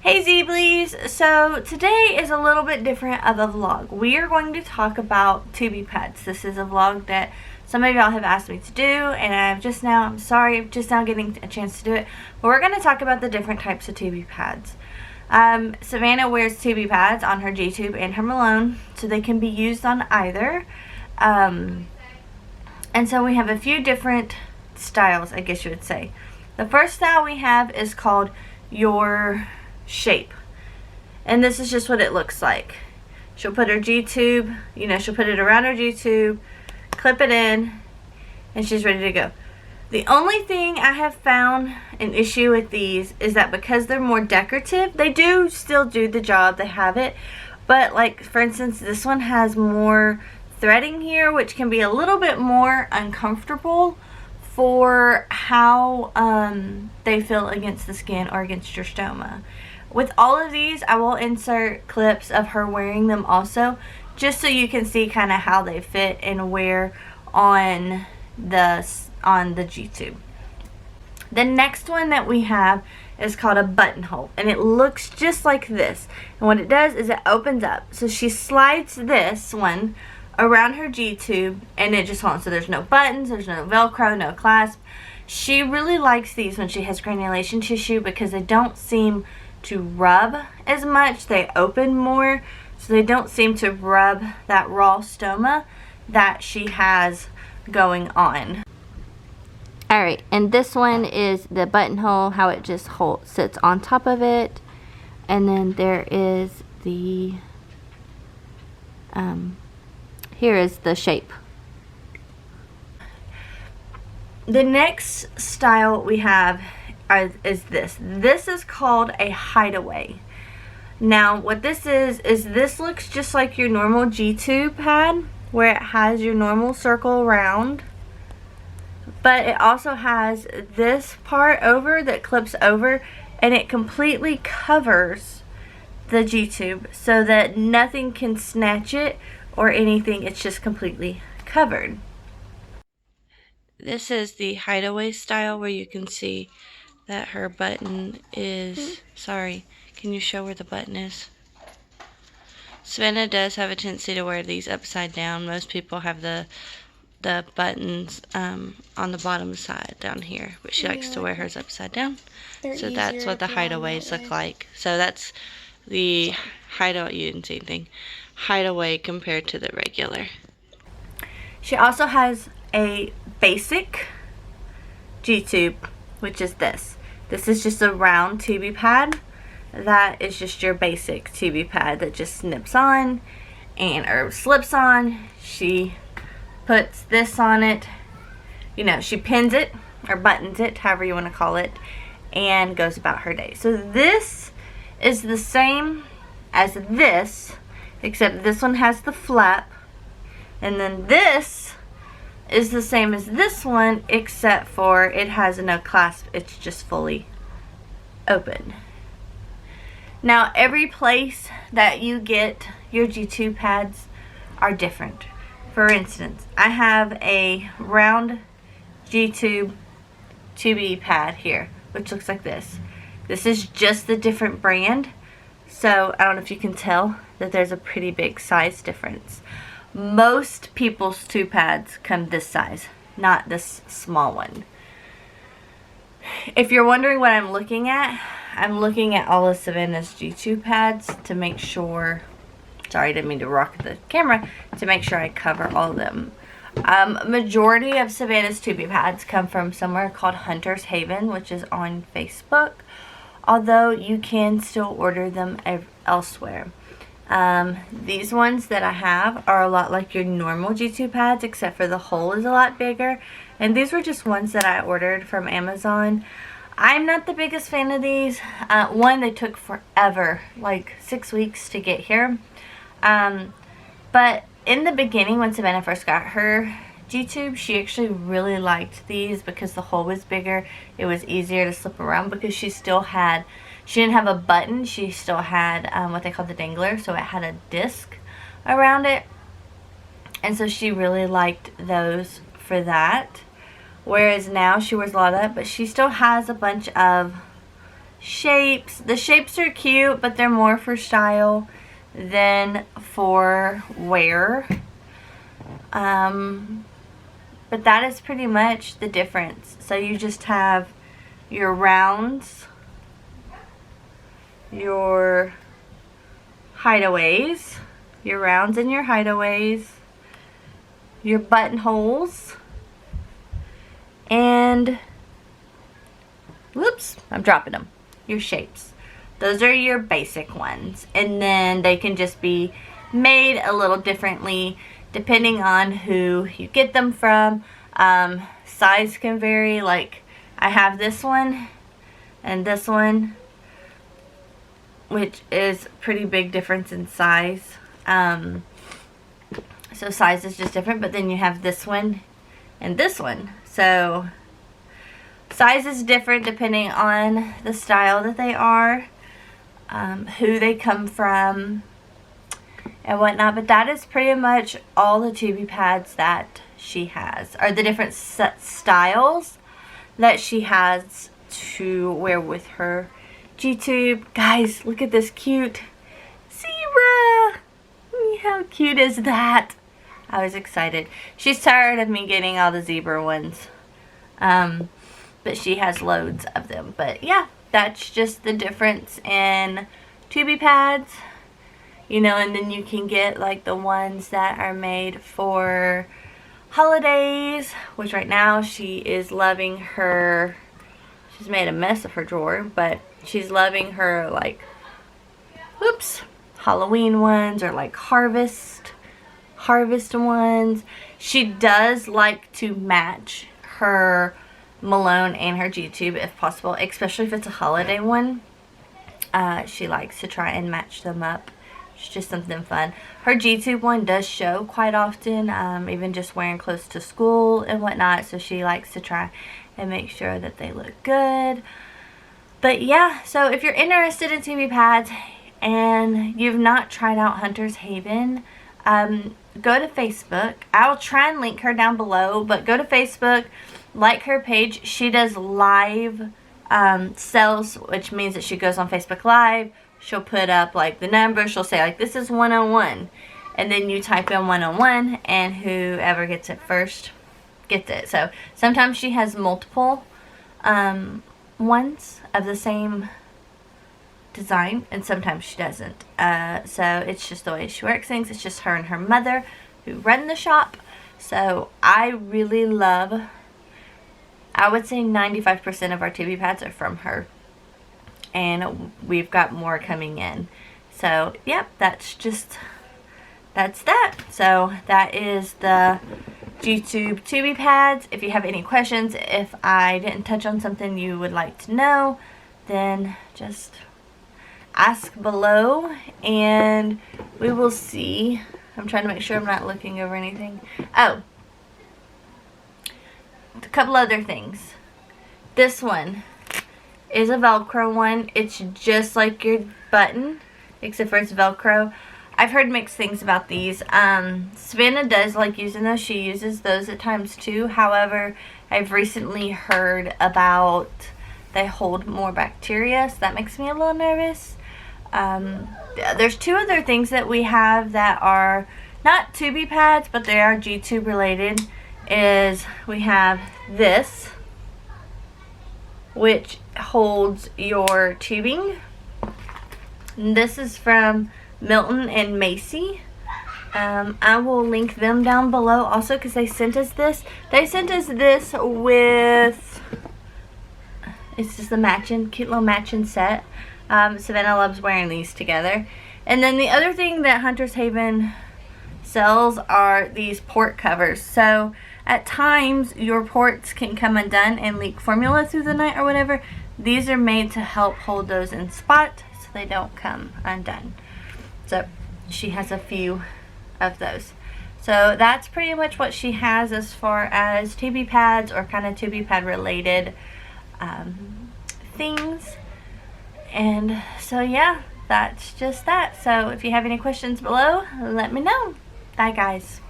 Hey Zeeblies! So today is a little bit different of a vlog. We are going to talk about Tubie pads. This is a vlog that some of y'all have asked me to do, and I'm just now getting a chance to do it. But we're going to talk about the different types of Tubie pads. Savannah wears Tubie pads on her Gtube and her Malone, so they can be used on either. And so we have a few different styles, I guess you would say. The first style we have is called your shape, and this is just what it looks like. She'll put her Gtube, she'll put it around her Gtube, clip it in, and she's ready to go. The only thing I have found an issue with these is that because they're more decorative, they do still do the job, they have it, but like for instance this one has more threading here, which can be a little bit more uncomfortable for how they feel against the skin or against your stoma. With all of these, I will insert clips of her wearing them also, just so you can see kind of how they fit and wear on the Gtube. The next one that we have is called a buttonhole, and it looks just like this. And what it does is it opens up. So she slides this one around her Gtube and it just holds. So there's no buttons, there's no Velcro, no clasp. She really likes these when she has granulation tissue because they don't seem to rub as much. They open more, so they don't seem to rub that raw stoma that she has going on. Alright, and this one is the buttonhole, how it just sits on top of it. And then there is the here is the shape. The next style we have is this. This is called a hideaway. Now what this is this looks just like your normal Gtube pad, where it has your normal circle round, but it also has this part over that clips over, and it completely covers the Gtube so that nothing can snatch it or anything. It's just completely covered. This is the hideaway style, where you can see that her button is, sorry, can you show where the button is? Savannah does have a tendency to wear these upside down. Most people have the buttons on the bottom side down here, but she likes to wear hers upside down. So that's what the hideaways look like. So that's the hideaway. You didn't see anything. Hideaway compared to the regular. She also has a basic Gtube, which is this. This is just a round Tubie pad. That is just your basic Tubie pad that just snips on or slips on. She puts this on it, she pins it or buttons it, however you want to call it, and goes about her day. So this is the same as this, except this one has the flap, and then this is the same as this one, except for it has no clasp. It's just fully open. Now every place that you get your Gtube pads are different. For instance, I have a round Gtube Tubie pad here, which looks like this. This is just the different brand, so I don't know if you can tell that there's a pretty big size difference. Most people's tube pads come this size, not this small one. If you're wondering what I'm looking at all of Savannah's Gtube pads to make sure, sorry, I didn't mean to rock the camera, to make sure I cover all of them. Majority of Savannah's Tubie pads come from somewhere called Hunter's Haven, which is on Facebook, although you can still order them elsewhere. These ones that I have are a lot like your normal Gtube pads, except for the hole is a lot bigger, and these were just ones that I ordered from Amazon. I'm not the biggest fan of these. One, they took forever, like 6 weeks to get here. But in the beginning, when Savannah first got her Gtube, she actually really liked these because the hole was bigger. It was easier to slip around because she didn't have a button. She still had what they call the dangler, so it had a disc around it. And so she really liked those for that. Whereas now she wears a lot of that, but she still has a bunch of shapes. The shapes are cute, but they're more for style than for wear. But that is pretty much the difference. So you just have your rounds, your hideaways, your rounds and your hideaways, your buttonholes, and whoops, I'm dropping them, your shapes. Those are your basic ones, and then they can just be made a little differently depending on who you get them from. Size can vary. Like I have this one and this one, which is pretty big difference in size. So size is just different, but then you have this one and this one. So size is different depending on the style that they are, who they come from, and whatnot. But that is pretty much all the Tubie pads that she has, or the different styles that she has to wear with her Gtube. Guys, look at this cute zebra. How cute is that? I was excited. She's tired of me getting all the zebra ones, but she has loads of them. But yeah, that's just the difference in Tubie pads. You know, and then you can get like the ones that are made for holidays, which right now she is loving her, she's made a mess of her drawer, but she's loving her like, whoops, Halloween ones, or like harvest ones. She does like to match her Malone and her Gtube if possible, especially if it's a holiday one. She likes to try and match them up. It's just something fun. Her Gtube one does show quite often, even just wearing clothes to school and whatnot, so she likes to try and make sure that they look good. But yeah, so if you're interested in Tubie pads and you've not tried out Hunter's Haven, go to Facebook. I'll try and link her down below, but go to Facebook, like her page. She does live sales, which means that she goes on Facebook Live. She'll put up like the number. She'll say like, this is 101, and then you type in 101, and whoever gets it first gets it. So sometimes she has multiple ones of the same design, and sometimes she doesn't. So it's just the way she works things. It's just her and her mother who run the shop. So I really love, I would say 95% of our Tubie pads are from her, and we've got more coming in. So yep, that's that. So that is the Gtube Tubie pads. If you have any questions, if I didn't touch on something you would like to know, then just ask below and we will see. I'm trying to make sure I'm not looking over anything. Oh, a couple other things. This one is a Velcro one. It's just like your button, except for it's Velcro. I've heard mixed things about these. Savannah does like using those. She uses those at times too. However, I've recently heard about they hold more bacteria, so that makes me a little nervous. There's two other things that we have that are not Tubie pads, but they are Gtube related. Is we have this, which holds your tubing. And this is from Milton and Macy. I will link them down below also because they sent us this. They sent us this with, it's just a matching, cute little matching set. Savannah loves wearing these together. And then the other thing that Hunter's Haven sells are these port covers. So at times your ports can come undone and leak formula through the night or whatever. These are made to help hold those in spot so they don't come undone. So she has a few of those. So that's pretty much what she has as far as Tubie pads or kind of Tubie pad related things. And so yeah, that's just that. So if you have any questions below, let me know. Bye guys.